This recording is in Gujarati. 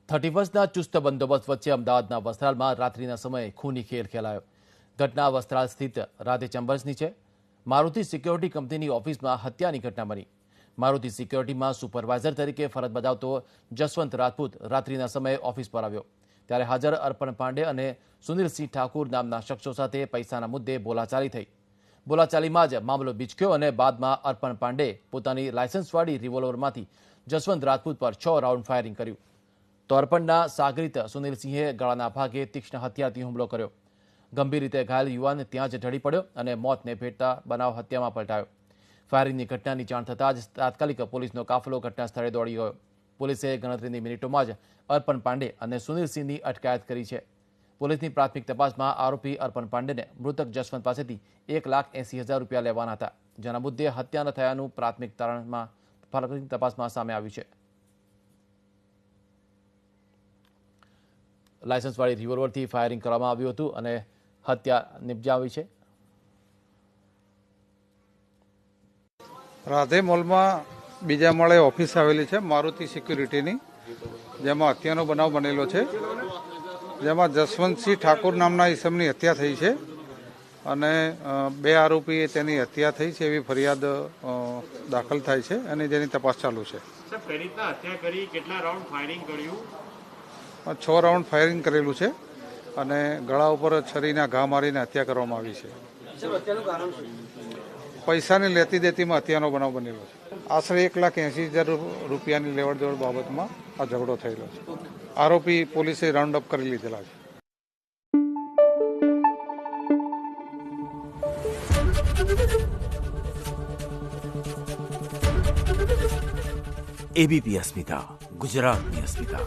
31ના ચુસ્ત બંદોબસ્ત વચ્ચે અમદાવાદના વસ્ત્રાલમાં રાત્રિના સમયે ખૂની ખેલ ખેલાયો. ઘટના વસ્ત્રાલ સ્થિત રાધે ચેમ્બર્સની છે. મારુતિ સિક્યોરિટી કંપનીની ઓફિસમાં હત્યાની ઘટના બની. મારુતિ સિક્યોરિટીમાં સુપરવાઇઝર તરીકે ફરજ બજાવતો જસવંત રાજપૂત રાત્રિના સમયે ઓફિસ પર આવ્યો. ત્યારે હાજર અર્પણ પાંડે અને સુનિલસિંહ ઠાકુર નામના શખ્સો સાથે પૈસાના મુદ્દે બોલાચાલી થઈ. બોલાચાલીમાં જ મામલો બીચક્યો અને બાદમાં અર્પણ પાંડે પોતાની લાયસન્સવાળી રિવોલ્વરમાંથી જસવંત રાજપૂત પર 6 રાઉન્ડ ફાયરિંગ કર્યું. તો અર્પણના સાગરીત સુનિલસિંહે ગળાના ભાગે તીક્ષ્ણ હથિયારથી હુમલો કર્યો. ગંભીર રીતે ઘાયલ યુવાન ત્યાં જ ઢળી પડ્યો અને મોતને ભેટતા બનાવ હત્યામાં પલટાયો. ફાયરિંગની ઘટનાની જાણ થતાં જ તાત્કાલિક પોલીસનો કાફલો ઘટના સ્થળે દોડી ગયો. પોલીસે ગણતરીની મિનિટોમાં જ અર્પણ પાંડે અને સુનિલસિંહની અટકાયત કરી છે. પોલીસની પ્રાથમિક તપાસમાં આરોપી અર્પણ પાંડેને મૃતક જસવંત પાસેથી 1,80,000 રૂપિયા લેવાના હતા, જેના મુદ્દે હત્યા ન થયાનું પ્રાથમિક તારણમાં તપાસમાં સામે આવ્યું છે. લાયસન્સવાળી રિવોલ્વરથી ફાયરિંગ કરવામાં આવ્યું હતું અને હત્યા નિપજાવી છે. રાધે મોલમાં બીજા માળે ઓફિસ આવેલી છે મારુતિ સિક્યુરિટીની, જેમાં હત્યાનો બનાવ બનેલો છે, જેમાં જસવંતસિંહ ઠાકુર નામના ઈસમની હત્યા થઈ છે અને 2 આરોપીએ તેની હત્યા થઈ છે એવી ફરિયાદ દાખલ થાય છે અને જેની તપાસ ચાલુ છે. 6 રાઉન્ડ ફાયરિંગ કરેલું છે અને ગળા ઉપર છરીના ઘા મારીને હત્યા કરવામાં આવી છે. પૈસાની લેતી દેતીમાં હત્યાનો બનાવ બનેલો છે. આશરે 1,80,000 રૂપિયાની લેવડ દેવડ બાબતમાં આ ઝઘડો થયેલો છે. આરોપી પોલીસે રાઉન્ડ અપ કરી લીધેલા છે. એબીપી અસ્મિતા, ગુજરાતની અસ્મિતા.